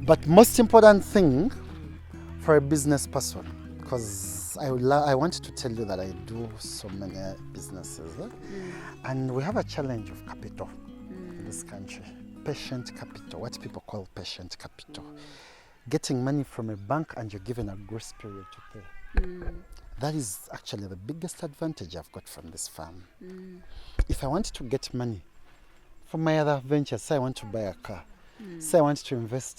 But most important thing for a business person, because I want to tell you that I do so many businesses, and we have a challenge of capital in this country. Patient capital, what people call patient capital. Getting money from a bank and you're given a grace period to pay. That is actually the biggest advantage I've got from this farm. If I want to get money from my other ventures, say I want to buy a car, say I want to invest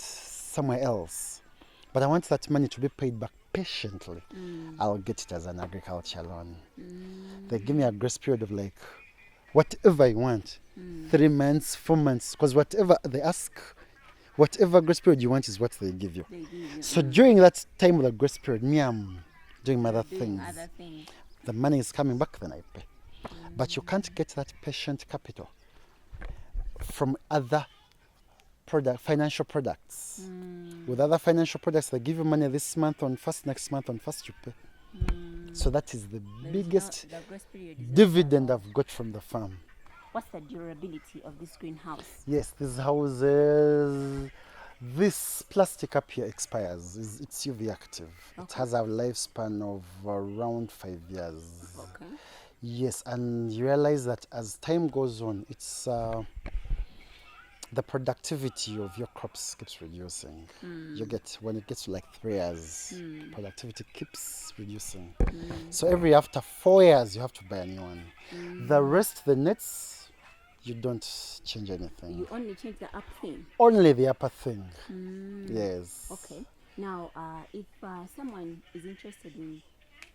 somewhere else, but I want that money to be paid back patiently, I'll get it as an agriculture loan. They give me a grace period of like whatever I want, 3 months, 4 months, because whatever they ask, whatever grace period you want is what they give you. So during that time of the grace period, me, I'm doing other things. The money is coming back, then I pay. But you can't get that patient capital from other financial products. With other financial products, they give you money this month on first, next month on first you pay. So that is the biggest dividend I've got from the farm. What's the durability of this greenhouse? Yes, these houses, this plastic up here expires. It's UV active. Okay. It has a lifespan of around 5 years. Okay. Yes, and you realize that as time goes on, it's the productivity of your crops keeps reducing. You get, when it gets to like 3 years, productivity keeps reducing. So every after 4 years, you have to buy a new one. The rest, the nets, you don't change anything. You only change the upper thing? Only the upper thing. Yes. Okay. Now, if someone is interested in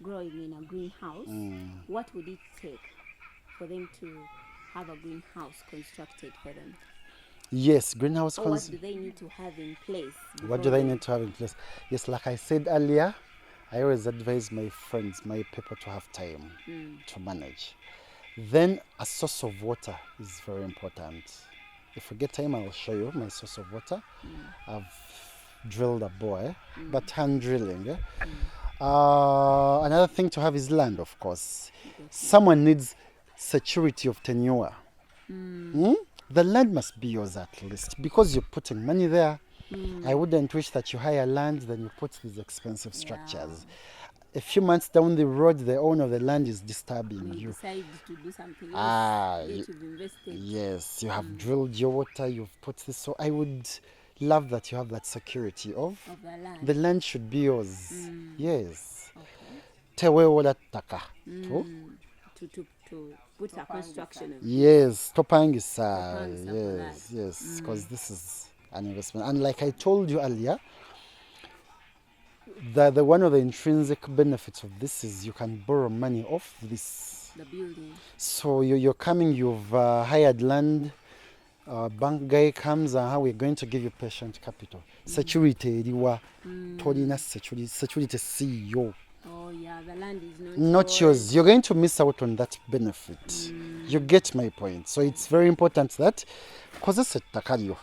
growing in a greenhouse, what would it take for them to have a greenhouse constructed for them? Yes, greenhouse. Or what do they need to have in place? What do they need to have in place? Yes, like I said earlier, I always advise my friends, my people to have time to manage. Then a source of water is very important. If we get time, I'll show you my source of water. I've drilled a bore, but hand drilling. Another thing to have is land, of course. Someone needs security of tenure. The land must be yours at least, because you're putting money there. I wouldn't wish that you hire land, then you put these expensive structures. A few months down the road, the owner of the land is disturbing you. Decide to do something else. You've invested. Yes, you have drilled your water, you've put this. So I would love that you have that security of the land. The land should be yours. Yes. Tewe wala taka. To put a construction of yes, topangisa. Yes, because this is an investment. And like I told you earlier, the one of the intrinsic benefits of this is you can borrow money off this. The building. So you're coming, you've hired land, bank guy comes and how we're going to give you patient capital. Security, security CEO. Oh yeah, the land is not yours. You're going to miss out on that benefit. You get my point. So it's very important that, because it's a takario.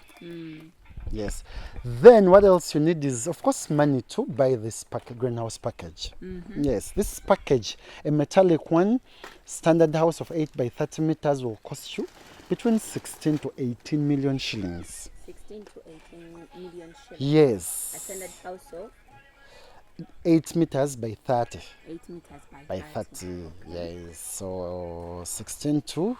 Yes. Then what else you need is, of course, money to buy this greenhouse package. Yes, this package, a metallic one, standard house of 8 by 30 meters will cost you between 16 to 18 million shillings. 16 to 18 million shillings? Yes. A standard house of? 8 meters by 30. 8 meters by 30. Yes. So 16 to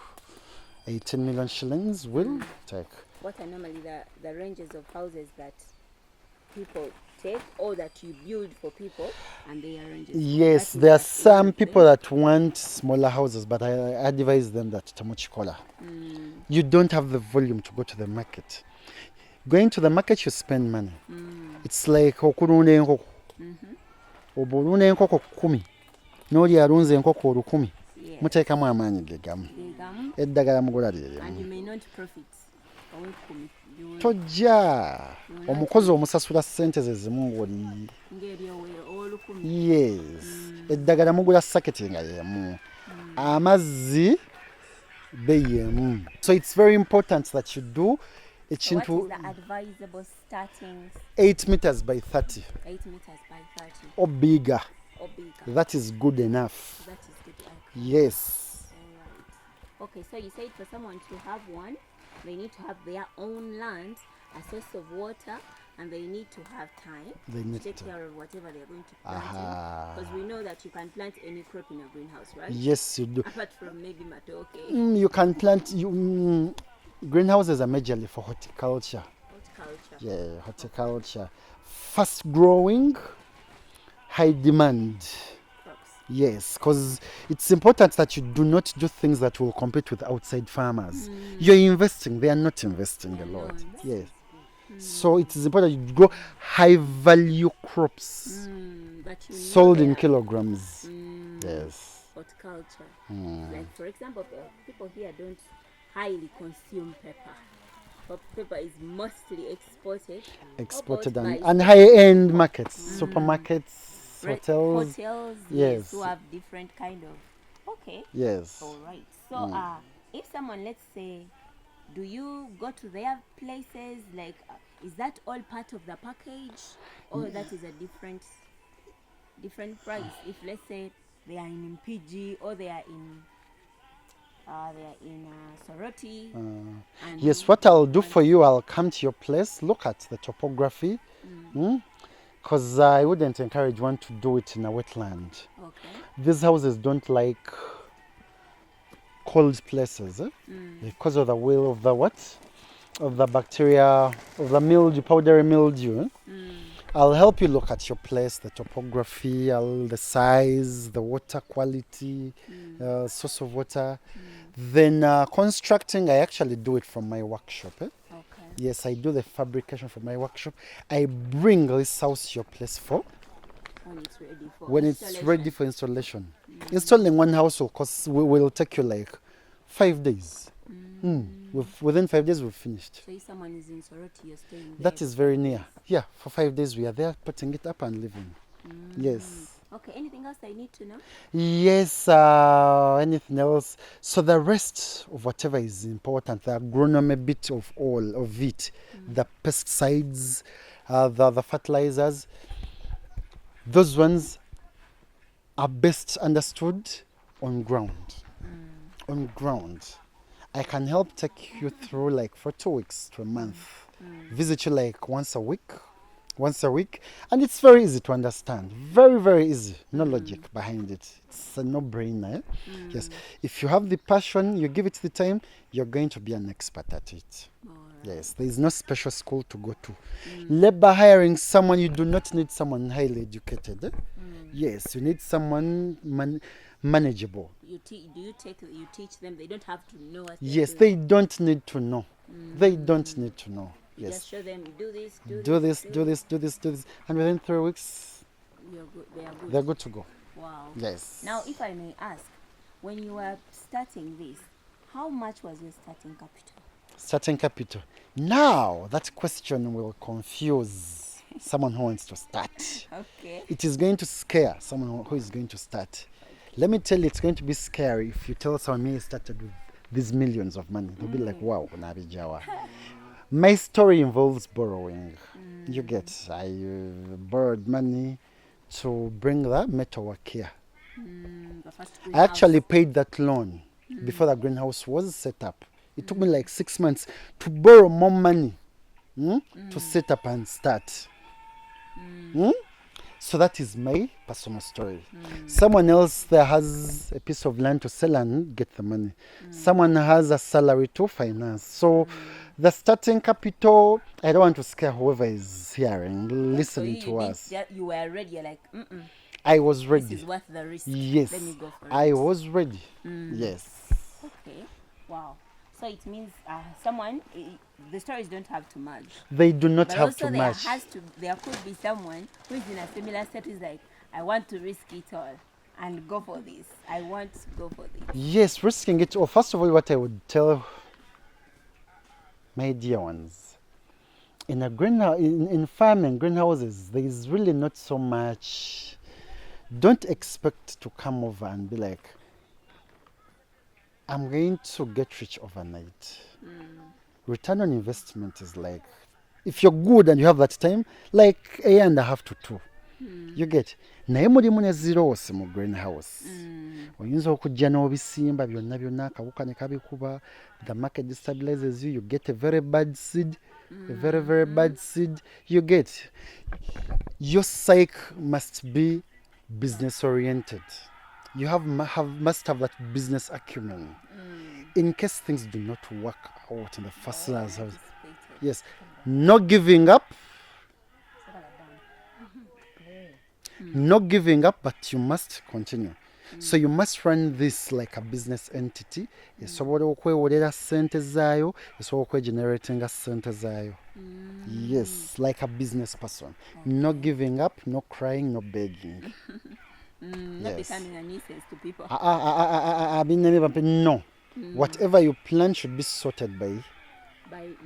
18 million shillings will take. What are normally the ranges of houses that people take or that you build for people and they are ranges? Yes, there are some people that want smaller houses, but I advise them that tamuchikola. You don't have the volume to go to the market. Going to the market, you spend money. It's like okurunda enkoko. Oburunda enkoko 10 n'oli alunze enkoko 1000 muteekamu amaanyi gegamu eddagala mugula lye and you may not profit. Tojja omukozi omusasula ssente ze zimu ng'oli yes eddagala mugula saketi nga yemu amazzi beyemu. So it's very important that you do So what is the advisable starting? 8 meters by 30. 8 meters by 30. Or bigger. Or bigger. That is good enough. That is good enough. Yes. All right. Okay, so you said for someone to have one, they need to have their own land a source of water, and they need to have time They to need take to. care of whatever they're going to plant Aha. in. Because we know that you can plant any crop in a greenhouse, right? Yes, you do. Apart from maybe matoke, You can plant. Greenhouses are majorly for horticulture. horticulture. Yeah, horticulture. Fast growing, high demand. Crops. Yes, because it's important that you do not do things that will compete with outside farmers. You're investing, they are not investing a lot. Yes. So it is important you grow high value crops But you know sold they in are kilograms. Yes. horticulture. Like for example, people here don't highly consume pepper. But pepper is mostly exported. Exported Or bought by and high end markets, supermarkets, hotels. hotels, Yes. who have different kind of. Okay. Yes. All right. So, if someone, let's say, do you go to their places? Like, is that all part of the package, or that is a different price? If let's say they are in Mpigi or they are in Soroti. And Yes, what I'll do for you, I'll come to your place, look at the topography, because I wouldn't encourage one to do it in a wetland. Okay. These houses don't like cold places because of the will of the what? Of the bacteria, of the mildew, powdery mildew. I'll help you look at your place, the topography, the size, the water quality, source of water. Then constructing, I actually do it from my workshop. Okay. Yes, I do the fabrication from my workshop. I bring this house to your place for when it's ready for installation. Installing one house will take you like 5 days. Within 5 days, we've finished. So if someone is in Soroti, you're staying there? That is very near. Yeah, for 5 days we are there putting it up and living. Yes. Okay, anything else I need to know? Yes, anything else? So the rest of whatever is important, the agronomy bit of all of it, the pesticides, the fertilizers, those ones are best understood on ground. On ground. I can help take you through like for 2 weeks to a month. Visit you like once a week, and it's very easy to understand. Very, very easy. No logic behind it. It's a no-brainer. Yes. If you have the passion, you give it the time, you're going to be an expert at it. Yes. There is no special school to go to. Labor hiring someone, you do not need someone highly educated. Yes, you need someone manageable. You teach them? They don't have to know what Yes, they don't need to know. They don't need to know. You Yes. just show them, do this, Do this. And within 3 weeks, you're good. They are good. they're good to go. Wow. Yes. Now, if I may ask, when you were starting this, how much was your starting capital? Starting capital. Now, that question will confuse someone who wants to start. Okay. It is going to scare someone who is going to start. Let me tell you, it's going to be scary if you tell someone he started with these millions of money. They'll be like, wow, Nabijawa. My story involves borrowing. You get, I borrowed money to bring the metalwork here. The first I actually paid that loan before the greenhouse was set up. It took me like 6 months to borrow more money to set up and start. So that is my personal story. Someone else there has a piece of land to sell and get the money. Someone has a salary to finance. So the starting capital, I don't want to scare whoever is hearing, listening to us. You were ready. You're like, I was ready. this is worth the risk. Yes, Let me go for I it. was ready. Yes. Okay. Wow. So it means the stories don't have to merge. They do not But have also to there match. there could be someone who is in a similar set, is like, I want to risk it all and go for this. I want to go for this. Yes, risking it all. First of all, what I would tell my dear ones, in a greenhouse, in farming, greenhouses, there is really not so much. Don't expect to come over and be like, I'm going to get rich overnight. Return on investment is like, if you're good and you have that time, like a year and a half to 2. You get. Naye mulimu ne ziroosi mu greenhouse. Oyinza okujja n'obisimba byonna akawuka ne kabikuba. The market destabilizes you. You get a very bad seed. a very, very bad seed, you get. Your psyche must be business oriented. You must have that business acumen. In case things do not work out in the first house. Yes, not giving up, not giving up, but you must continue. So you must run this like a business entity. Esobola okwewolera ssente zaayo, esobola okwegeneratinga ssente zaayo. Yes, like a business person. Not giving up, no crying, no begging. Not becoming a nuisance to people. No. Whatever you plan should be sorted by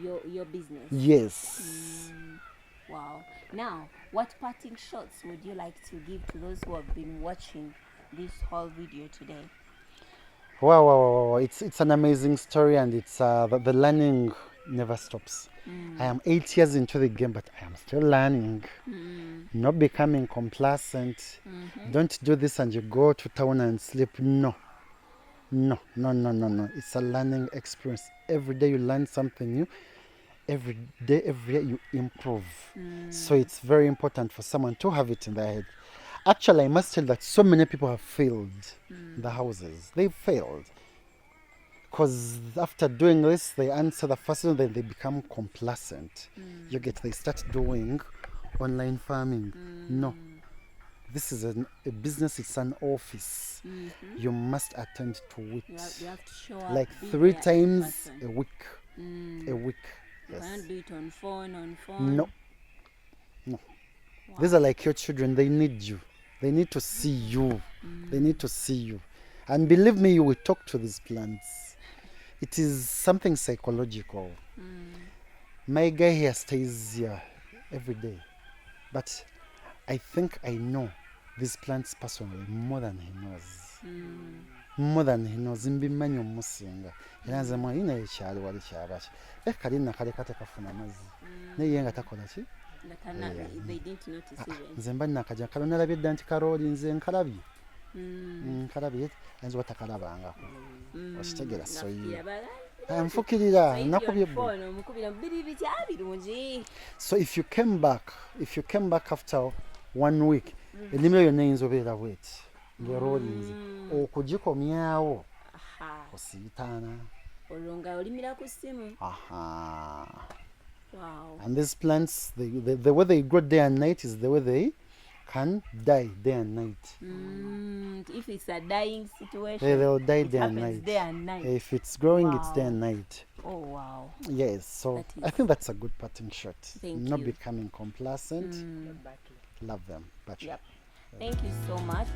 your business. Yes. Wow. Now, what parting shots would you like to give to those who have been watching this whole video today? Wow. It's an amazing story, and it's the learning never stops. I am 8 years into the game, but I am still learning. Not becoming complacent. Don't do this and you go to town and sleep. No. It's a learning experience. Every day you learn something new. Every day, every year you improve. So it's very important for someone to have it in their head. Actually, I must tell that so many people have failed in the houses. They've failed. Because after doing this, they answer the first one, then they become complacent. They start doing online farming. No. This is a business, it's an office. You must attend to it. You have to show up. Like 3 times a week. A week. You can't do it on phone. No. Wow. These are like your children. They need you. They need to see you. They need to see you. And believe me, you will talk to these plants. It is something psychological. My guy here stays here every day. But I think I know these plants personally more than he knows. More than he knows. Mbimanyi omusinga. Era nze mwana ina ekyali wali kyabaki. Kali nakale katekafuna amazzi. Naye nga takola ki? They didn't notice even. Nze mba nakaja kalo nalabye dda nti karooli nze nkalabye. Nkalabye nze watakalabangako. Okitegera so ye. Nfukirira nakubye bbo. So if you came back after 1 week, ennimiro yonna eyinza obeera bweti ng'eroolinze okugikomyawo osiitaana. Olwo nga olimira ku ssimu. Wow. And these plants, the way they grow day and night is the way they can die day and night. If it's a dying situation, they'll die it day and night. If it's growing, it's day and night. Oh, wow. Yes, so I think that's a good parting shot. Not you. Becoming complacent. Love them. But Yep. Thank you so much.